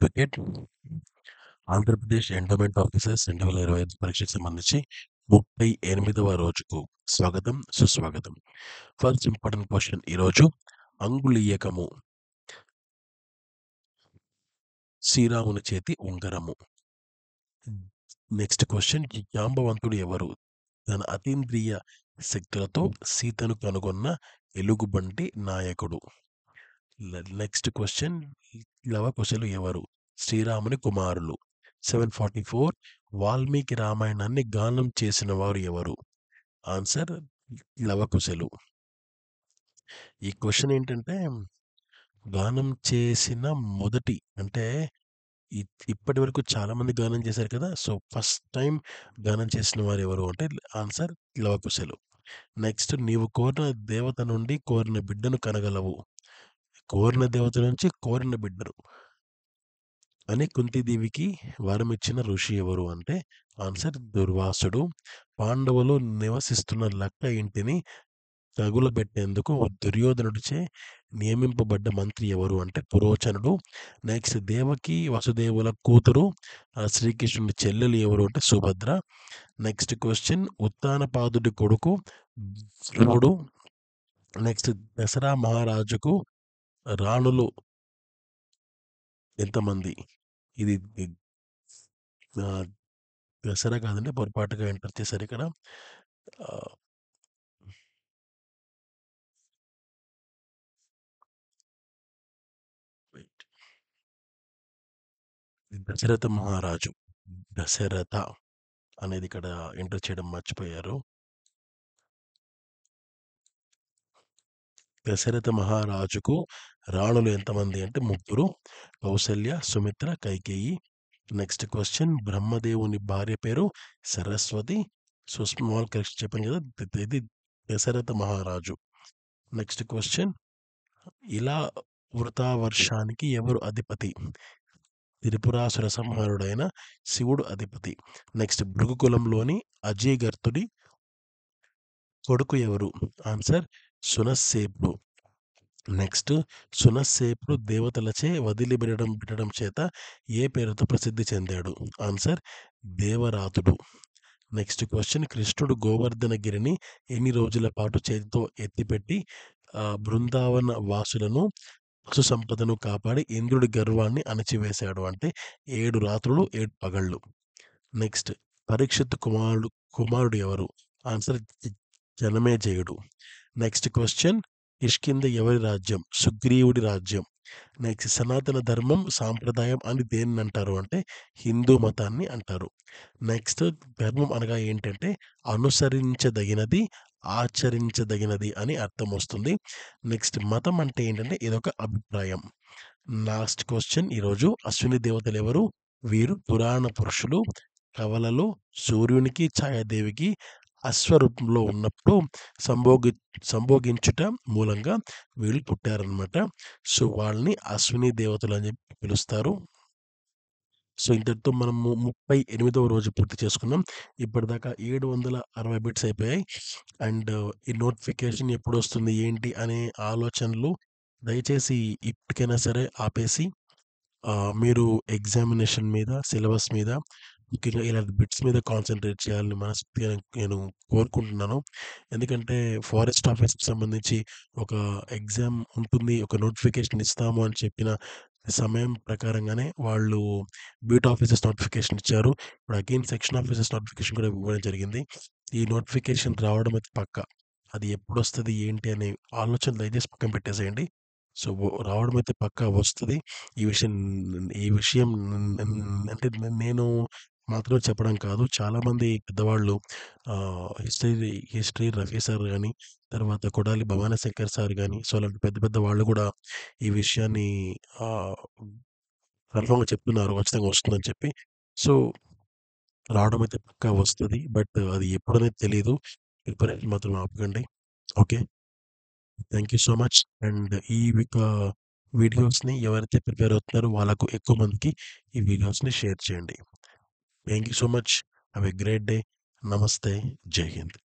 Cricket Andhra Pradesh endowment officers 2025 పరీక్షకు సంబంధించి 38వ రోజుకు స్వాగతం సుస్వాగతం. ఫస్ట్ ఇంపార్టెంట్ క్వశ్చన్ ఈరోజు అంగుళీయకము శ్రీరాముని చేతి ఉంగరము. నెక్స్ట్ క్వశ్చన్ జాంబవంతుడు ఎవరు? తన అతీంద్రియ శక్తులతో సీతను కనుగొన్న ఎలుగుబంటి నాయకుడు. నెక్స్ట్ క్వశ్చన్ లవకుశలు ఎవరు? శ్రీరాముని కుమారులు. 744 వాల్మీకి రామాయణాన్ని గానం చేసిన వారు ఎవరు? ఆన్సర్ లవకుశలు. ఈ క్వశ్చన్ ఏంటంటే గానం చేసిన మొదటి అంటే ఇప్పటి వరకు చాలా మంది గానం చేశారు కదా, సో ఫస్ట్ టైం గానం చేసిన వారు ఎవరు అంటే ఆన్సర్ లవకుశలు. నెక్స్ట్ నీవు కోరిన దేవత నుండి కోరిన బిడ్డను కనగలవు. కోరిన దేవత నుంచి కోరిన బిడ్డను అని కుంతీదేవికి వరం ఇచ్చిన ఋషి ఎవరు అంటే ఆన్సర్ దుర్వాసుడు. పాండవులు నివసిస్తున్న లక్క ఇంటిని తగులబెట్టేందుకు దుర్యోధనుడిచే నియమింపబడ్డ మంత్రి ఎవరు అంటే పురోచనుడు. నెక్స్ట్ దేవకి వసుదేవుల కూతురు శ్రీకృష్ణుడి చెల్లెలు ఎవరు అంటే సుభద్ర. నెక్స్ట్ క్వశ్చన్ ఉత్తానపాదుడి కొడుకు ధ్రువుడు. నెక్స్ట్ దసరా మహారాజుకు రాణులు ఎంతమంది? ఇది దసరా కాదండి, పొరపాటుగా ఎంటర్ చేశారు ఇక్కడ. దశరథ మహారాజు, దశరథ అనేది ఇక్కడ ఎంటర్ చేయడం మర్చిపోయారు. దశరథ మహారాజుకు రాణులు ఎంతమంది అంటే 3: కౌసల్య, సుమిత్ర, కైకేయి. నెక్స్ట్ క్వశ్చన్ బ్రహ్మదేవుని భార్య పేరు సరస్వతి. సో స్మాల్ కరెక్షన్ చెప్పాను కదా, ఇది దశరథ మహారాజు. నెక్స్ట్ క్వశ్చన్ ఇలా వృతావర్షానికి ఎవరు అధిపతి? త్రిపురాసుర సంహారుడైన శివుడు అధిపతి. నెక్స్ట్ భృగుకులంలోని అజయగర్తుడి కొడుకు ఎవరు? ఆన్సర్ సునస్సేపుడు. నెక్స్ట్ సునస్సేపుడు దేవతలచే పెట్టడం చేత ఏ పేరుతో ప్రసిద్ధి చెందాడు? ఆన్సర్ దేవరాతుడు. నెక్స్ట్ క్వశ్చన్ కృష్ణుడు గోవర్ధనగిరిని ఎన్ని రోజుల పాటు చేతితో ఎత్తిపెట్టి బృందావన వాసులను పశు సంపదను కాపాడి ఇంద్రుడి గర్వాన్ని అణచివేశాడు అంటే 7 రాత్రులు 7 పగళ్ళు. నెక్స్ట్ పరీక్షిత్ కుమారుడు ఎవరు? ఆన్సర్ జనమేజయుడు. నెక్స్ట్ క్వశ్చన్ కిష్కింద ఎవరి రాజ్యం? సుగ్రీవుడి రాజ్యం. నెక్స్ట్ సనాతన ధర్మం సాంప్రదాయం అని దేన్ని అంటారు అంటే హిందూ మతాన్ని అంటారు. నెక్స్ట్ ధర్మం అనగా ఏంటంటే అనుసరించదగినది, ఆచరించదగినది అని అర్థం వస్తుంది. నెక్స్ట్ మతం అంటే ఏంటంటే ఇదొక అభిప్రాయం. లాస్ట్ క్వశ్చన్ ఈరోజు అశ్విని దేవతలు ఎవరు? వీరు పురాణ పురుషులు. కవలలో సూర్యునికి ఛాయాదేవికి అశ్వరూపంలో ఉన్నప్పుడు సంభోగించుట మూలంగా వీళ్ళు పుట్టారనమాట. సో వాళ్ళని అశ్విని దేవతలు అని చెప్పి పిలుస్తారు. సో ఇంతటితో మనము 38వ రోజు పూర్తి చేసుకున్నాం. ఇప్పటిదాకా 760 బిట్స్ అయిపోయాయి. అండ్ ఈ నోటిఫికేషన్ ఎప్పుడు వస్తుంది ఏంటి అనే ఆలోచనలు దయచేసి ఇప్పటికైనా సరే ఆపేసి మీరు ఎగ్జామినేషన్ మీద, సిలబస్ మీద, ముఖ్యంగా ఇలాంటి బిట్స్ మీద కాన్సన్ట్రేట్ చేయాలని మనస్ఫూర్తిగా నేను కోరుకుంటున్నాను. ఎందుకంటే ఫారెస్ట్ ఆఫీస్కి సంబంధించి ఒక ఎగ్జామ్ ఉంటుంది, ఒక నోటిఫికేషన్ ఇస్తాము అని చెప్పిన సమయం ప్రకారంగానే వాళ్ళు బీట్ ఆఫీసర్స్ నోటిఫికేషన్ ఇచ్చారు. ఇప్పుడు అగైన్ సెక్షన్ ఆఫీసర్స్ నోటిఫికేషన్ కూడా ఇవ్వడం జరిగింది. ఈ నోటిఫికేషన్ రావడం అయితే పక్క. అది ఎప్పుడు వస్తుంది ఏంటి అనే ఆలోచన దయచేసి పక్కన పెట్టేసేయండి. సో రావడం అయితే పక్కా వస్తుంది. ఈ విషయం అంటే నేను మాత్రమే చెప్పడం కాదు, చాలామంది పెద్దవాళ్ళు హిస్టరీ రఫీ సార్ కానీ, తర్వాత కొడాలి భవానీశంకర్ సార్ కానీ, సో అలాంటి పెద్ద పెద్ద వాళ్ళు కూడా ఈ విషయాన్ని కన్ఫర్మ్గా చెప్తున్నారు ఖచ్చితంగా వస్తుందని చెప్పి. సో రావడం అయితే పక్కా వస్తుంది, బట్ అది ఎప్పుడనేది తెలియదు. ప్రిపరేషన్ మాత్రం ఆపకండి. Okay, thank you so much. And ఈ వీడియోస్ని ఎవరైతే ప్రిపేర్ అవుతున్నారో వాళ్ళకు ఎక్కువ మందికి ఈ వీడియోస్ని షేర్ చేయండి. Thank you so much. Have a great day. నమస్తే. జై హింద్.